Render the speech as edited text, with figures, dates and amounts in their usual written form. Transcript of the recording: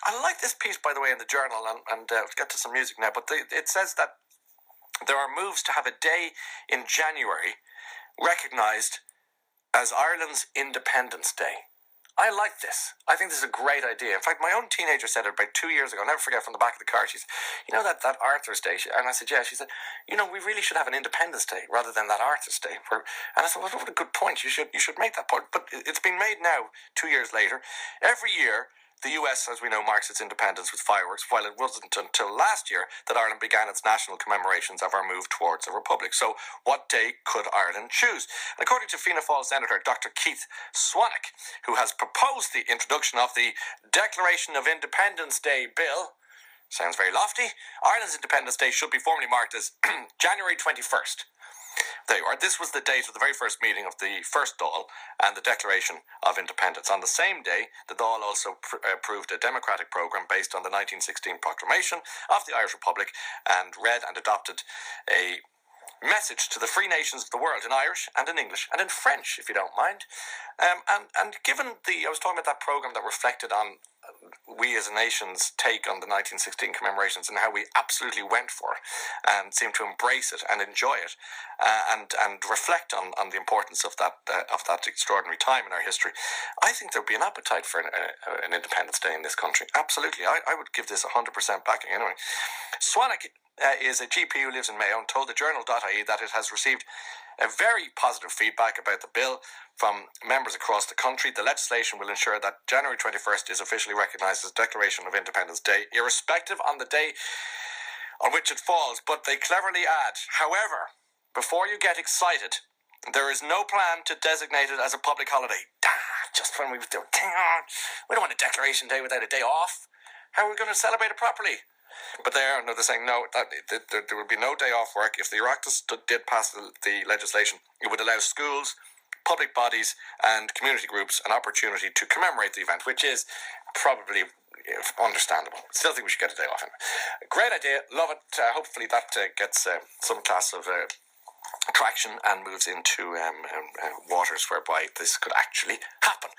I like this piece, by the way, in the Journal, and we'll get to some music now, but it says that there are moves to have a day in January recognised as Ireland's Independence Day. I like this. I think this is a great idea. In fact, my own teenager said it about 2 years ago. I'll never forget, from the back of the car. She said, you know that Arthur's Day? And I said, yeah. She said, you know, we really should have an Independence Day rather than that Arthur's Day. And I said, well, what a good point. You should make that point. But it's been made now, 2 years later. Every year, the US, as we know, marks its independence with fireworks, while it wasn't until last year that Ireland began its national commemorations of our move towards a republic. So what day could Ireland choose? And according to Fianna Fáil Senator Dr. Keith Swanick, who has proposed the introduction of the Declaration of Independence Day Bill, sounds very lofty, Ireland's Independence Day should be formally marked as January 21st. There you are. This was the date of the very first meeting of the first Dáil and the Declaration of Independence. On the same day, the Dáil also approved a democratic programme based on the 1916 proclamation of the Irish Republic and read and adopted a message to the free nations of the world in Irish and in English and in French, if you don't mind. And given I was talking about that programme that reflected on we as a nation's take on the 1916 commemorations and how we absolutely went for it and seemed to embrace it and enjoy it and reflect on the importance of that extraordinary time in our history. I think there'd be an appetite for an Independence Day in this country. Absolutely. I would give this 100% backing anyway. Swanick is a GP who lives in Mayo and told the Journal.ie that it has received a very positive feedback about the bill from members across the country. The legislation will ensure that January 21st is officially recognised as Declaration of Independence Day, irrespective on the day on which it falls. But they cleverly add, however, before you get excited, there is no plan to designate it as a public holiday. Just when we don't want a Declaration Day without a day off. How are we going to celebrate it properly? But they're saying no, that there will be no day off work. If the Oireachtas did pass the legislation, it would allow schools, public bodies and community groups an opportunity to commemorate the event, which is probably understandable. Still think we should get a day off. Great idea, love it. Hopefully that gets some class of traction and moves into waters whereby this could actually happen.